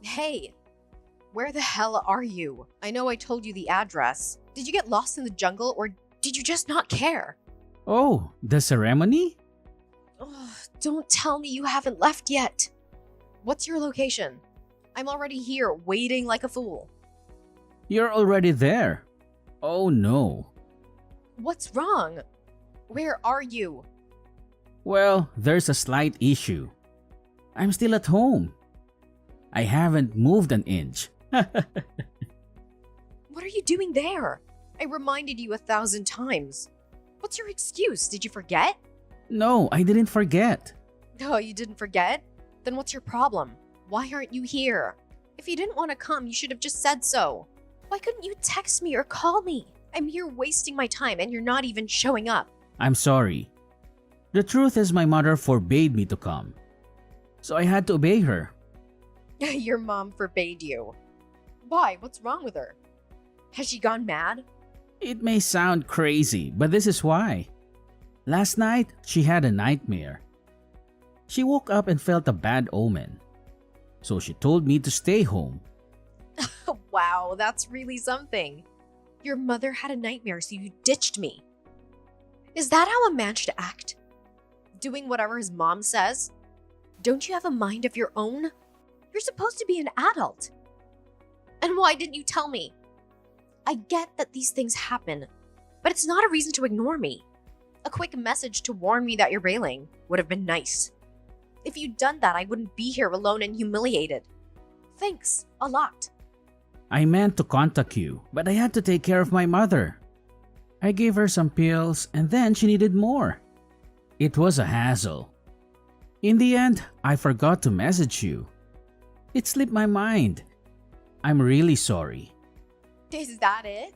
Hey, where the hell are you? I know I told you the address. Did you get lost in the jungle or did you just not care? Oh, the ceremony? Ugh, don't tell me you haven't left yet. What's your location? I'm already here waiting like a fool. You're already there. Oh no. What's wrong? Where are you? Well, there's a slight issue. I'm still at home. I haven't moved an inch. What are you doing there? I reminded you 1,000 times. What's your excuse? Did you forget? No, I didn't forget. Oh, you didn't forget? Then what's your problem? Why aren't you here? If you didn't want to come, you should have just said so. Why couldn't you text me or call me? I'm here wasting my time and you're not even showing up. I'm sorry. The truth is my mother forbade me to come. So I had to obey her. Your mom forbade you. Why? What's wrong with her? Has she gone mad? It may sound crazy, but this is why. Last night, she had a nightmare. She woke up and felt a bad omen. So she told me to stay home. Wow, that's really something. Your mother had a nightmare, so you ditched me. Is that how a man should act? Doing whatever his mom says? Don't you have a mind of your own? You're supposed to be an adult. And why didn't you tell me? I get that these things happen, but it's not a reason to ignore me. A quick message to warn me that you're bailing would have been nice. If you'd done that, I wouldn't be here alone and humiliated. Thanks, a lot. I meant to contact you, but I had to take care of my mother. I gave her some pills and then she needed more. It was a hassle. In the end, I forgot to message you. It slipped my mind. I'm really sorry. Is that it?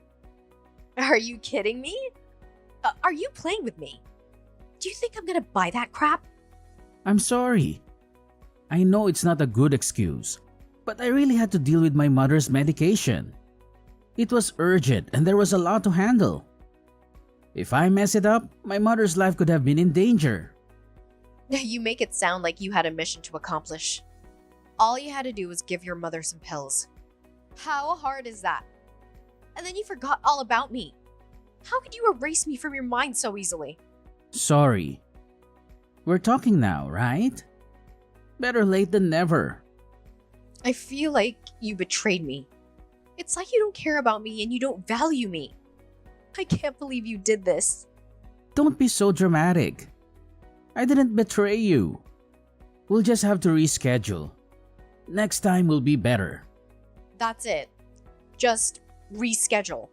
Are you kidding me? Are you playing with me? Do you think I'm gonna buy that crap? I'm sorry. I know it's not a good excuse, but I really had to deal with my mother's medication. It was urgent and there was a lot to handle. If I mess it up, my mother's life could have been in danger. You make it sound like you had a mission to accomplish. All you had to do was give your mother some pills. How hard is that? And then you forgot all about me. How could you erase me from your mind so easily? Sorry. We're talking now, right? Better late than never. I feel like you betrayed me. It's like you don't care about me and you don't value me. I can't believe you did this. Don't be so dramatic. I didn't betray you. We'll just have to reschedule. Next time will be better. That's it. Just reschedule.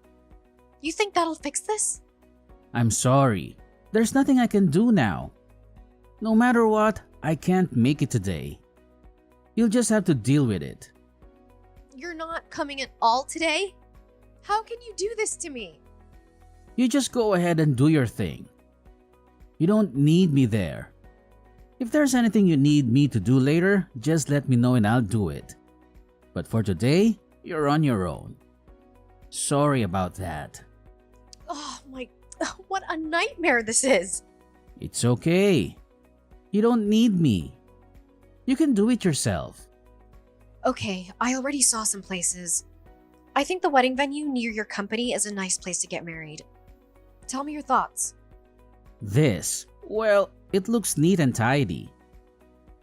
You think that'll fix this? I'm sorry. There's nothing I can do now. No matter what, I can't make it today. You'll just have to deal with it. You're not coming at all today? How can you do this to me? You just go ahead and do your thing. You don't need me there. If there's anything you need me to do later, just let me know and I'll do it. But for today, you're on your own. Sorry about that. Oh my, what a nightmare this is. It's okay. You don't need me. You can do it yourself. Okay, I already saw some places. I think the wedding venue near your company is a nice place to get married. Tell me your thoughts. Well, it looks neat and tidy.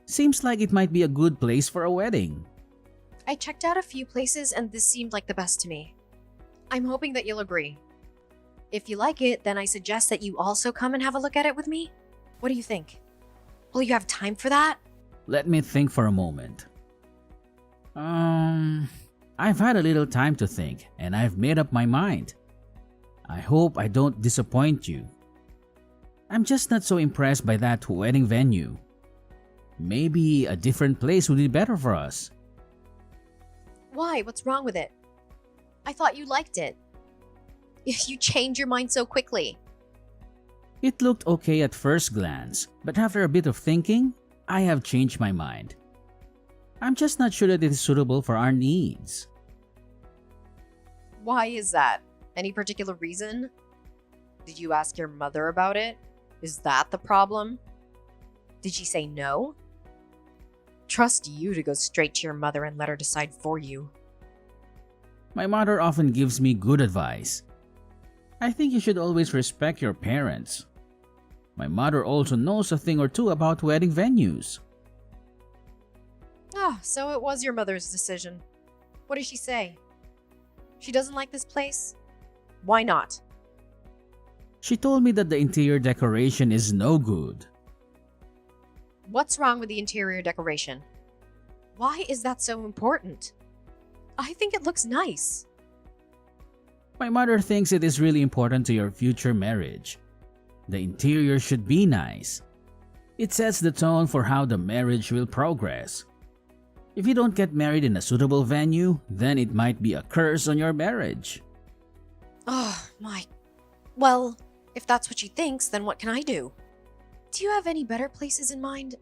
Seems like it might be a good place for a wedding. I checked out a few places and this seemed like the best to me. I'm hoping that you'll agree. If you like it, then I suggest that you also come and have a look at it with me. What do you think? Will you have time for that? Let me think for a moment. I've had a little time to think and I've made up my mind. I hope I don't disappoint you. I'm just not so impressed by that wedding venue. Maybe a different place would be better for us. Why? What's wrong with it? I thought you liked it. You changed your mind so quickly. It looked okay at first glance, but after a bit of thinking, I have changed my mind. I'm just not sure that it is suitable for our needs. Why is that? Any particular reason? Did you ask your mother about it? Is that the problem? Did she say no? Trust you to go straight to your mother and let her decide for you. My mother often gives me good advice. I think you should always respect your parents. My mother also knows a thing or two about wedding venues. Ah, so it was your mother's decision. What did she say? She doesn't like this place? Why not? She told me that the interior decoration is no good. What's wrong with the interior decoration? Why is that so important? I think it looks nice. My mother thinks it is really important to your future marriage. The interior should be nice. It sets the tone for how the marriage will progress. If you don't get married in a suitable venue, then it might be a curse on your marriage. Oh, my. Well, if that's what she thinks, then what can I do? Do you have any better places in mind?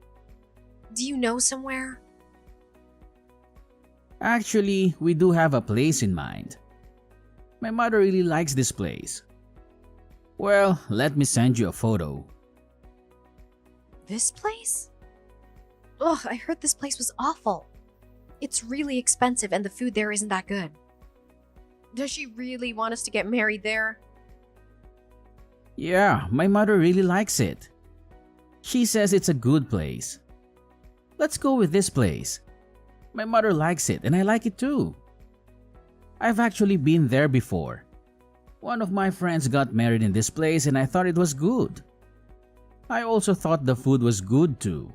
Do you know somewhere? Actually, we do have a place in mind. My mother really likes this place. Well, let me send you a photo. This place? Ugh, I heard this place was awful. It's really expensive and the food there isn't that good. Does she really want us to get married there? Yeah, my mother really likes it. She says it's a good place. Let's go with this place. My mother likes it and I like it too. I've actually been there before. One of my friends got married in this place and I thought it was good. I also thought the food was good too.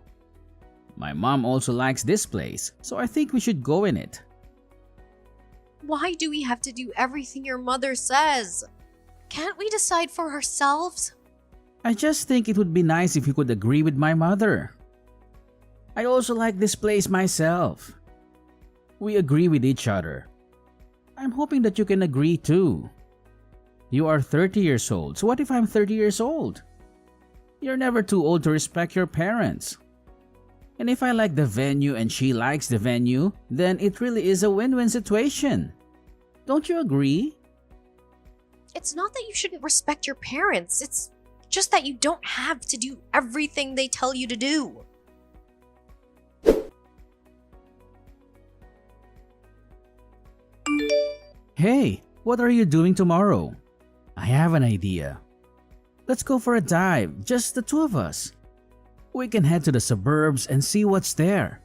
My mom also likes this place, so I think we should go in it. Why do we have to do everything your mother says? Can't we decide for ourselves? I just think it would be nice if you could agree with my mother. I also like this place myself. We agree with each other. I'm hoping that you can agree too. You are 30 years old, so what if I'm 30 years old? You're never too old to respect your parents. And if I like the venue and she likes the venue, then it really is a win-win situation. Don't you agree? It's not that you shouldn't respect your parents. It's just that you don't have to do everything they tell you to do. Hey, what are you doing tomorrow? I have an idea. Let's go for a dive, just the two of us. We can head to the suburbs and see what's there.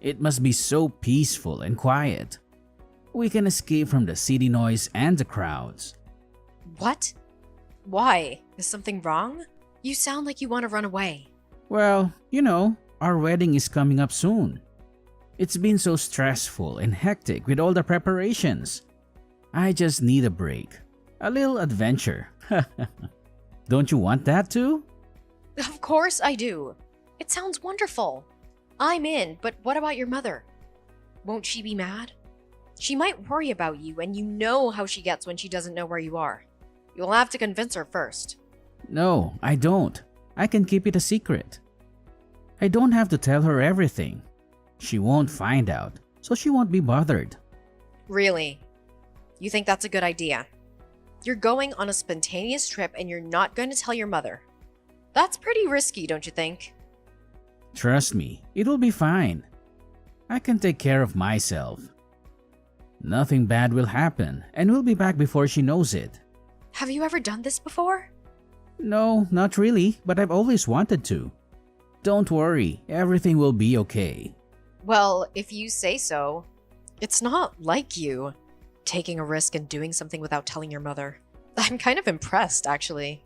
It must be so peaceful and quiet. We can escape from the city noise and the crowds. What? Why? Is something wrong? You sound like you want to run away. Well, our wedding is coming up soon. It's been so stressful and hectic with all the preparations. I just need a break. A little adventure. Don't you want that too? Of course I do. It sounds wonderful. I'm in, but what about your mother? Won't she be mad? She might worry about you, and you know how she gets when she doesn't know where you are. You'll have to convince her first. No, I don't. I can keep it a secret. I don't have to tell her everything. She won't find out, so she won't be bothered. Really? You think that's a good idea? You're going on a spontaneous trip and you're not going to tell your mother. That's pretty risky, don't you think? Trust me, it'll be fine. I can take care of myself. Nothing bad will happen, and we'll be back before she knows it. Have you ever done this before? No, not really, but I've always wanted to. Don't worry, everything will be okay. Well, if you say so. It's not like you, taking a risk and doing something without telling your mother. I'm kind of impressed, actually.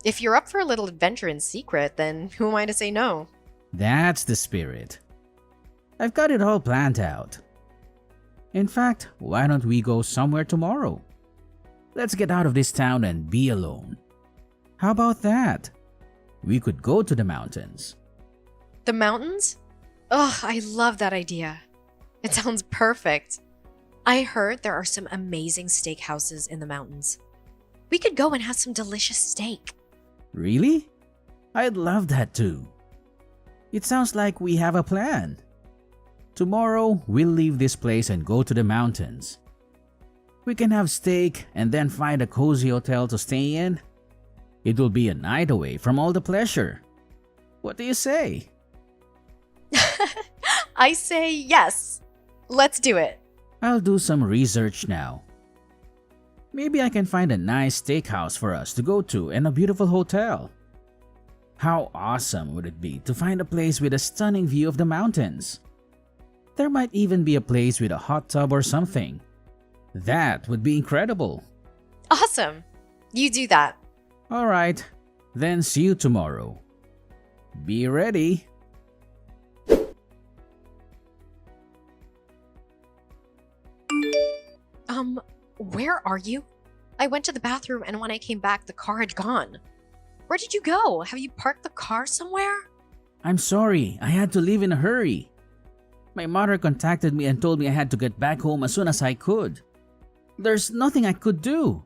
If you're up for a little adventure in secret, then who am I to say no? That's the spirit. I've got it all planned out. In fact, why don't we go somewhere tomorrow? Let's get out of this town and be alone. How about that? We could go to the mountains. The mountains? Ugh, I love that idea. It sounds perfect. I heard there are some amazing steakhouses in the mountains. We could go and have some delicious steak. Really? I'd love that too. It sounds like we have a plan. Tomorrow, we'll leave this place and go to the mountains. We can have steak and then find a cozy hotel to stay in. It will be a night away from all the pleasure. What do you say? I say yes. Let's do it. I'll do some research now. Maybe I can find a nice steakhouse for us to go to and a beautiful hotel. How awesome would it be to find a place with a stunning view of the mountains? There might even be a place with a hot tub or something. That would be incredible. Awesome. You do that. Alright, then see you tomorrow. Be ready. Where are you? I went to the bathroom and when I came back, the car had gone. Where did you go? Have you parked the car somewhere? I'm sorry, I had to leave in a hurry. My mother contacted me and told me I had to get back home as soon as I could. There's nothing I could do.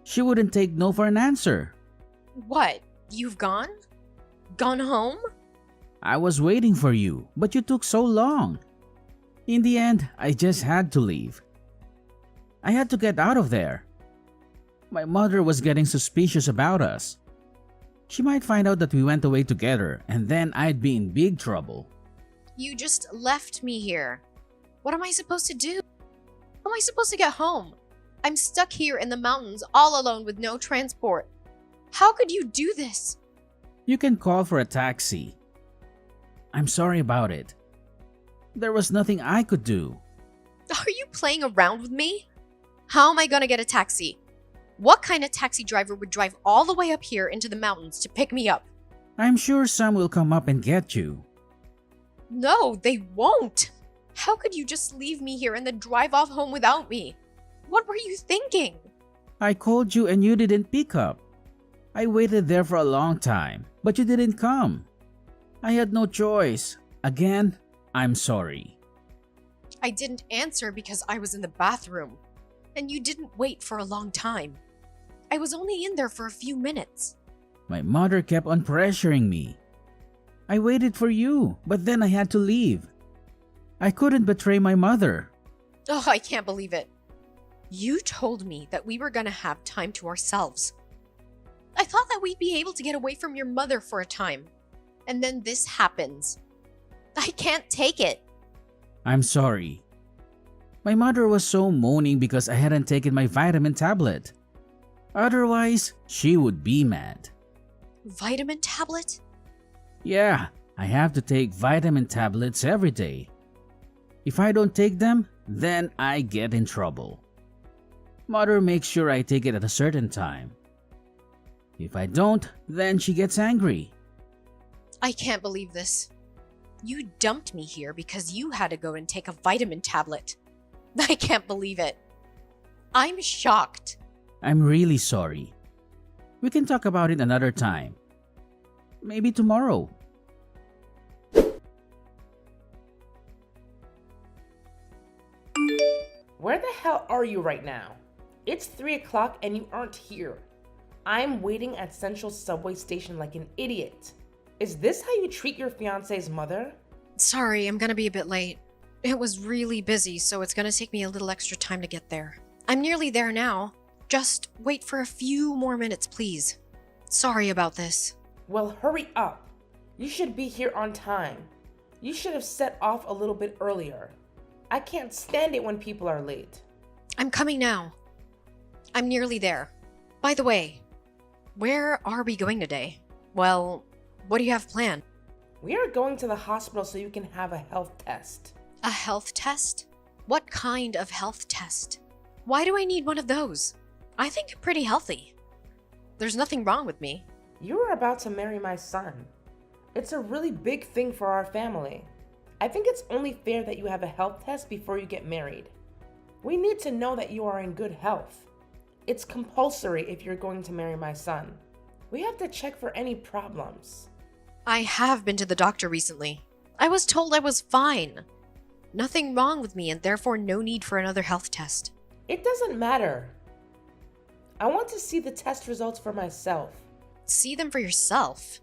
She wouldn't take no for an answer. What? You've gone? Gone home? I was waiting for you, but you took so long. In the end, I just had to leave. I had to get out of there. My mother was getting suspicious about us. She might find out that we went away together and then I'd be in big trouble. You just left me here. What am I supposed to do? How am I supposed to get home? I'm stuck here in the mountains all alone with no transport. How could you do this? You can call for a taxi. I'm sorry about it. There was nothing I could do. Are you playing around with me? How am I gonna get a taxi? What kind of taxi driver would drive all the way up here into the mountains to pick me up? I'm sure some will come up and get you. No, they won't. How could you just leave me here and then drive off home without me? What were you thinking? I called you and you didn't pick up. I waited there for a long time, but you didn't come. I had no choice. Again, I'm sorry. I didn't answer because I was in the bathroom. And you didn't wait for a long time. I was only in there for a few minutes. My mother kept on pressuring me. I waited for you, but then I had to leave. I couldn't betray my mother. Oh, I can't believe it. You told me that we were gonna have time to ourselves. I thought that we'd be able to get away from your mother for a time. And then this happens. I can't take it. I'm sorry. My mother was so moaning because I hadn't taken my vitamin tablet. Otherwise, she would be mad. Vitamin tablet? Yeah, I have to take vitamin tablets every day. If I don't take them, then I get in trouble. Mother makes sure I take it at a certain time. If I don't, then she gets angry. I can't believe this. You dumped me here because you had to go and take a vitamin tablet. I can't believe it. I'm shocked. I'm really sorry. We can talk about it another time. Maybe tomorrow. Where the hell are you right now? It's 3 o'clock and you aren't here. I'm waiting at Central Subway Station like an idiot. Is this how you treat your fiance's mother? Sorry, I'm gonna be a bit late. It was really busy, so it's gonna take me a little extra time to get there. I'm nearly there now. Just wait for a few more minutes, please. Sorry about this. Well, hurry up. You should be here on time. You should have set off a little bit earlier. I can't stand it when people are late. I'm coming now. I'm nearly there. By the way, where are we going today? Well, what do you have planned? We are going to the hospital so you can have a health test. A health test? What kind of health test? Why do I need one of those? I think I'm pretty healthy. There's nothing wrong with me. You are about to marry my son. It's a really big thing for our family. I think it's only fair that you have a health test before you get married. We need to know that you are in good health. It's compulsory if you're going to marry my son. We have to check for any problems. I have been to the doctor recently. I was told I was fine. Nothing wrong with me and therefore no need for another health test. It doesn't matter. I want to see the test results for myself. See them for yourself.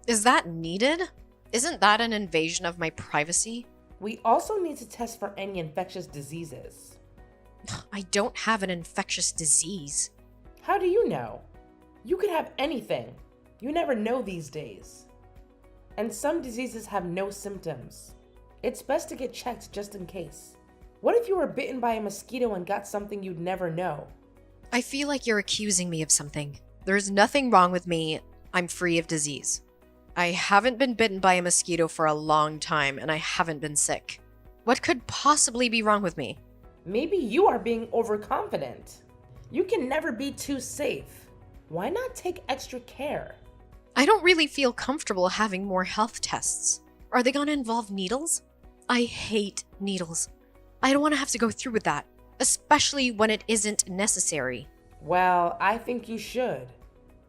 Is that needed? Isn't that an invasion of my privacy? We also need to test for any infectious diseases. I don't have an infectious disease. How do you know? You could have anything. You never know these days. And some diseases have no symptoms. It's best to get checked just in case. What if you were bitten by a mosquito and got something you'd never know? I feel like you're accusing me of something. There's nothing wrong with me. I'm free of disease. I haven't been bitten by a mosquito for a long time, and I haven't been sick. What could possibly be wrong with me? Maybe you are being overconfident. You can never be too safe. Why not take extra care? I don't really feel comfortable having more health tests. Are they going to involve needles? I hate needles. I don't want to have to go through with that, especially when it isn't necessary. Well, I think you should.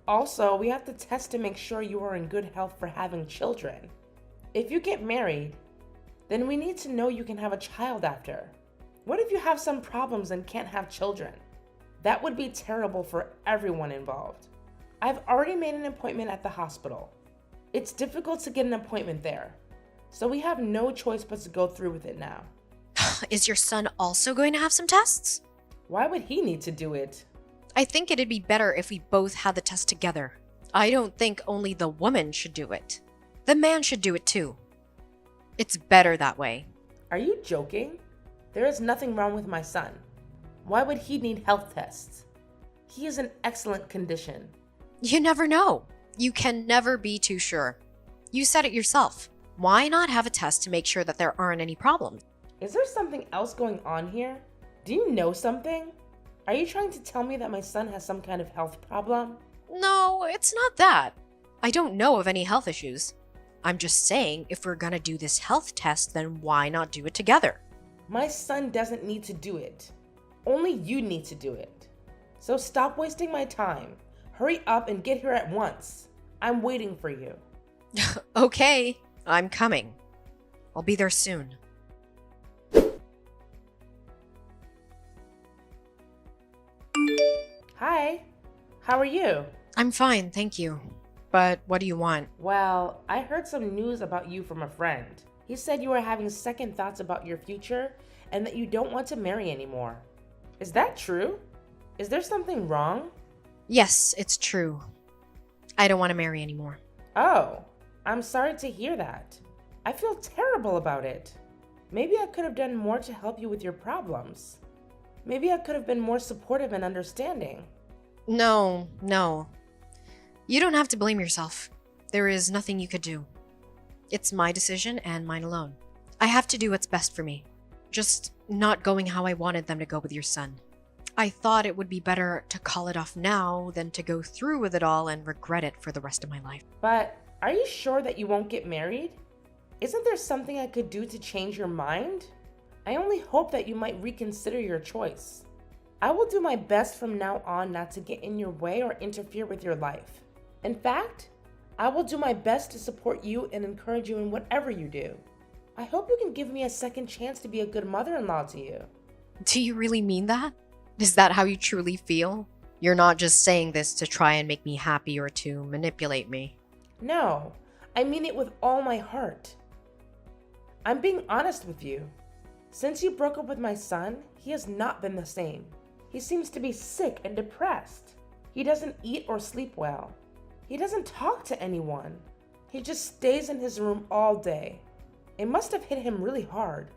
Also, we have to test to make sure you are in good health for having children. If you get married, then we need to know you can have a child after. What if you have some problems and can't have children? That would be terrible for everyone involved. I've already made an appointment at the hospital. It's difficult to get an appointment there, so we have no choice but to go through with it now. Is your son also going to have some tests? Why would he need to do it? I think it'd be better if we both had the test together. I don't think only the woman should do it. The man should do it too. It's better that way. Are you joking? There is nothing wrong with my son. Why would he need health tests? He is in excellent condition. You never know. You can never be too sure. You said it yourself. Why not have a test to make sure that there aren't any problems? Is there something else going on here? Do you know something? Are you trying to tell me that my son has some kind of health problem? No, it's not that. I don't know of any health issues. I'm just saying, if we're gonna do this health test, then why not do it together? My son doesn't need to do it. Only you need to do it. So stop wasting my time. Hurry up and get here at once. I'm waiting for you. Okay, I'm coming. I'll be there soon. Hi, how are you? I'm fine, thank you. But what do you want? Well, I heard some news about you from a friend. He said you are having second thoughts about your future and that you don't want to marry anymore. Is that true? Is there something wrong? Yes, it's true. I don't want to marry anymore. Oh, I'm sorry to hear that. I feel terrible about it. Maybe I could have done more to help you with your problems. Maybe I could have been more supportive and understanding. No. You don't have to blame yourself. There is nothing you could do. It's my decision and mine alone. I have to do what's best for me. Just not going how I wanted them to go with your son. I thought it would be better to call it off now than to go through with it all and regret it for the rest of my life. But are you sure that you won't get married? Isn't there something I could do to change your mind? I only hope that you might reconsider your choice. I will do my best from now on not to get in your way or interfere with your life. In fact, I will do my best to support you and encourage you in whatever you do. I hope you can give me a second chance to be a good mother-in-law to you. Do you really mean that? Is that how you truly feel? You're not just saying this to try and make me happy or to manipulate me. No, I mean it with all my heart. I'm being honest with you. Since you broke up with my son, he has not been the same. He seems to be sick and depressed. He doesn't eat or sleep well. He doesn't talk to anyone. He just stays in his room all day. It must have hit him really hard.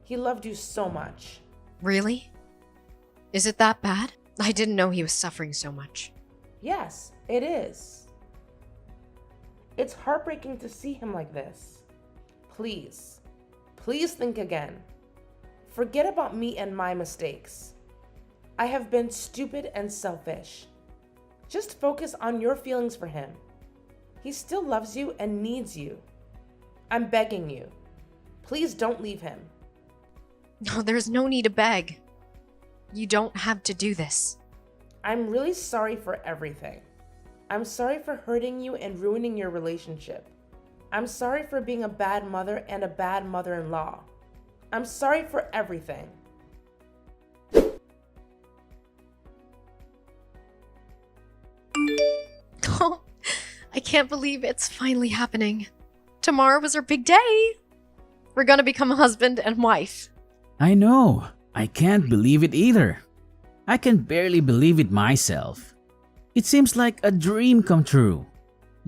He loved you so much. Really? Is it that bad? I didn't know he was suffering so much. Yes, it is. It's heartbreaking to see him like this. Please think again. Forget about me and my mistakes. I have been stupid and selfish. Just focus on your feelings for him. He still loves you and needs you. I'm begging you. Please don't leave him. No, there's no need to beg. You don't have to do this. I'm really sorry for everything. I'm sorry for hurting you and ruining your relationship. I'm sorry for being a bad mother and a bad mother-in-law. I'm sorry for everything. Oh, I can't believe it's finally happening. Tomorrow was our big day. We're gonna become husband and wife. I know. I can't believe it either. I can barely believe it myself. It seems like a dream come true.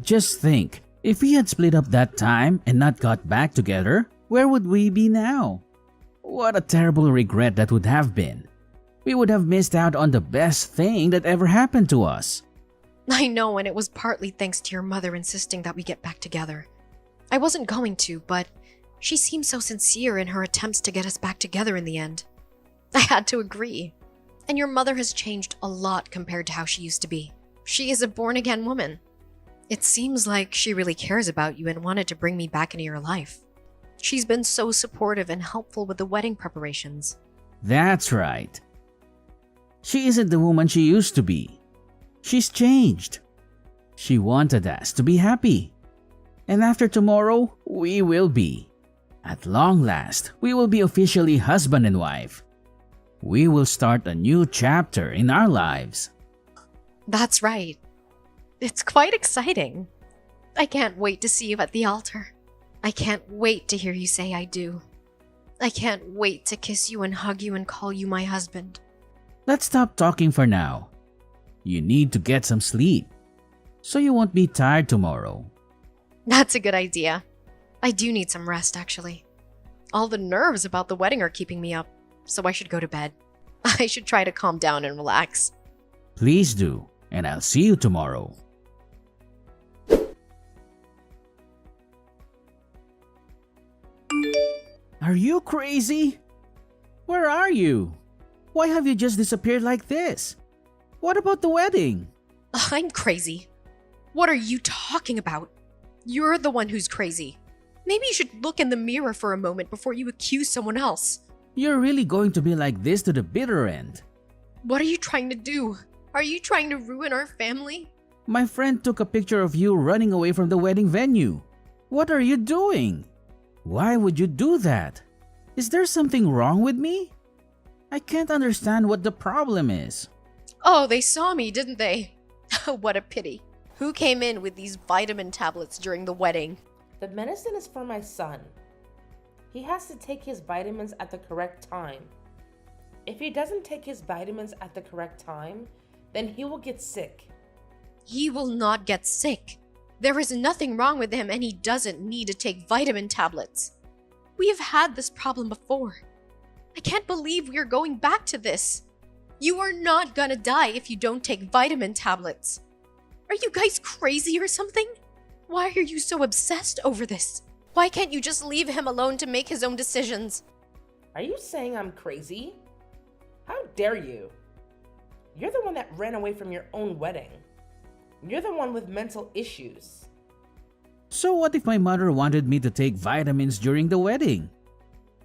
Just think, if we had split up that time and not got back together, where would we be now? What a terrible regret that would have been. We would have missed out on the best thing that ever happened to us. I know, and it was partly thanks to your mother insisting that we get back together. I wasn't going to, but she seemed so sincere in her attempts to get us back together in the end. I had to agree. And your mother has changed a lot compared to how she used to be. She is a born-again woman. It seems like she really cares about you and wanted to bring me back into your life. She's been so supportive and helpful with the wedding preparations. That's right. She isn't the woman she used to be. She's changed. She wanted us to be happy. And after tomorrow, we will be. At long last, we will be officially husband and wife. We will start a new chapter in our lives. That's right. It's quite exciting. I can't wait to see you at the altar. I can't wait to hear you say I do. I can't wait to kiss you and hug you and call you my husband. Let's stop talking for now. You need to get some sleep, so you won't be tired tomorrow. That's a good idea. I do need some rest, actually. All the nerves about the wedding are keeping me up, so I should go to bed. I should try to calm down and relax. Please do, and I'll see you tomorrow. Are you crazy? Where are you? Why have you just disappeared like this? What about the wedding? I'm crazy. What are you talking about? You're the one who's crazy. Maybe you should look in the mirror for a moment before you accuse someone else. You're really going to be like this to the bitter end. What are you trying to do? Are you trying to ruin our family? My friend took a picture of you running away from the wedding venue. What are you doing? Why would you do that? Is there something wrong with me? I can't understand what the problem is. Oh, they saw me, didn't they? What a pity. Who came in with these vitamin tablets during the wedding? The medicine is for my son. He has to take his vitamins at the correct time. If he doesn't take his vitamins at the correct time, then he will get sick. He will not get sick. There is nothing wrong with him and he doesn't need to take vitamin tablets. We have had this problem before. I can't believe we are going back to this. You are not gonna die if you don't take vitamin tablets. Are you guys crazy or something? Why are you so obsessed over this? Why can't you just leave him alone to make his own decisions? Are you saying I'm crazy? How dare you? You're the one that ran away from your own wedding. You're the one with mental issues. So what if my mother wanted me to take vitamins during the wedding?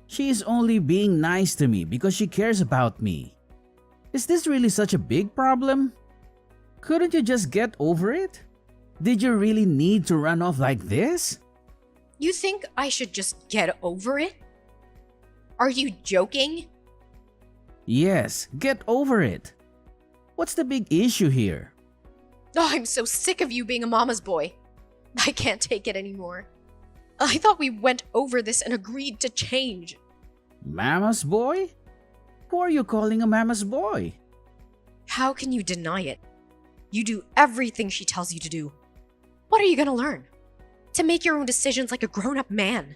She is only being nice to me because she cares about me. Is this really such a big problem? Couldn't you just get over it? Did you really need to run off like this? You think I should just get over it? Are you joking? Yes, get over it. What's the big issue here? Oh, I'm so sick of you being a mama's boy. I can't take it anymore. I thought we went over this and agreed to change. Mama's boy? Who are you calling a mama's boy? How can you deny it? You do everything she tells you to do. What are you gonna learn? To make your own decisions like a grown-up man.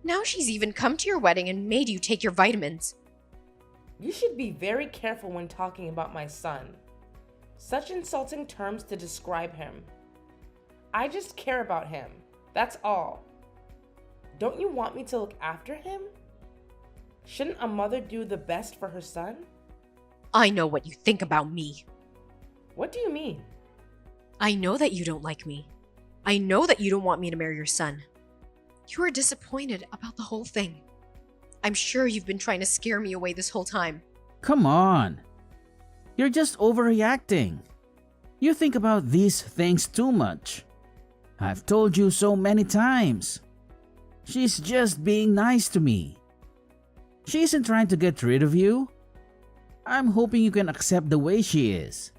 Now she's even come to your wedding and made you take your vitamins. You should be very careful when talking about my son. Such insulting terms to describe him. I just care about him. That's all. Don't you want me to look after him? Shouldn't a mother do the best for her son? I know what you think about me. What do you mean? I know that you don't like me. I know that you don't want me to marry your son. You are disappointed about the whole thing. I'm sure you've been trying to scare me away this whole time. Come on. You're just overreacting. You think about these things too much. I've told you so many times. She's just being nice to me. She isn't trying to get rid of you. I'm hoping you can accept the way she is.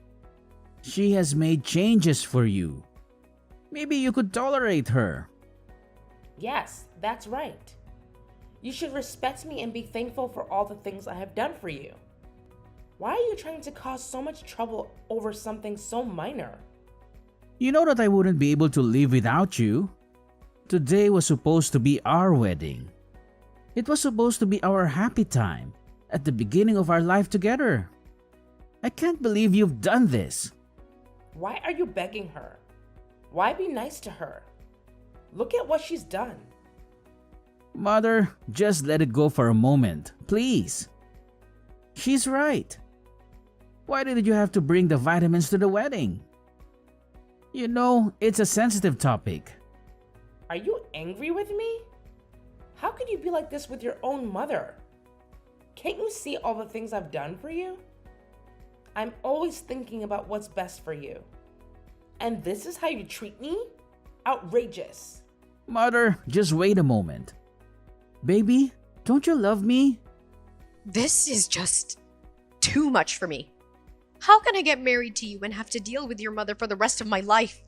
She has made changes for you. Maybe you could tolerate her. Yes, that's right. You should respect me and be thankful for all the things I have done for you. Why are you trying to cause so much trouble over something so minor? You know that I wouldn't be able to live without you. Today was supposed to be our wedding, It was supposed to be our happy time at the beginning of our life together. I can't believe you've done this. Why are you begging her? Why be nice to her? Look at what she's done. Mother, just let it go for a moment, please. She's right. Why did you have to bring the vitamins to the wedding? You know, it's a sensitive topic. Are you angry with me? How could you be like this with your own mother? Can't you see all the things I've done for you? I'm always thinking about what's best for you. And this is how you treat me? Outrageous. Mother, just wait a moment. Baby, don't you love me? This is just too much for me. How can I get married to you and have to deal with your mother for the rest of my life?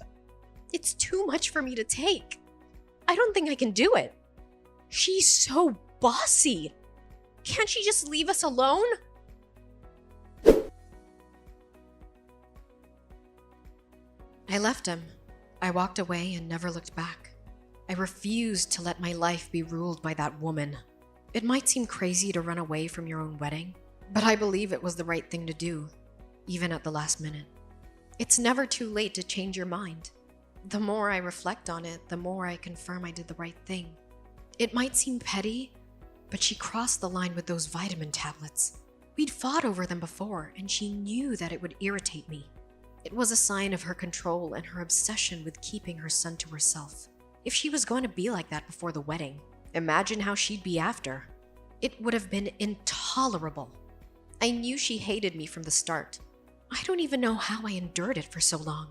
It's too much for me to take. I don't think I can do it. She's so bossy. Can't she just leave us alone? I left him. I walked away and never looked back. I refused to let my life be ruled by that woman. It might seem crazy to run away from your own wedding, but I believe it was the right thing to do, even at the last minute. It's never too late to change your mind. The more I reflect on it, the more I confirm I did the right thing. It might seem petty, but she crossed the line with those vitamin tablets. We'd fought over them before, and she knew that it would irritate me. It was a sign of her control and her obsession with keeping her son to herself. If she was going to be like that before the wedding, imagine how she'd be after. It would have been intolerable. I knew she hated me from the start. I don't even know how I endured it for so long.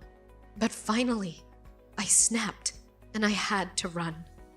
But finally, I snapped and I had to run.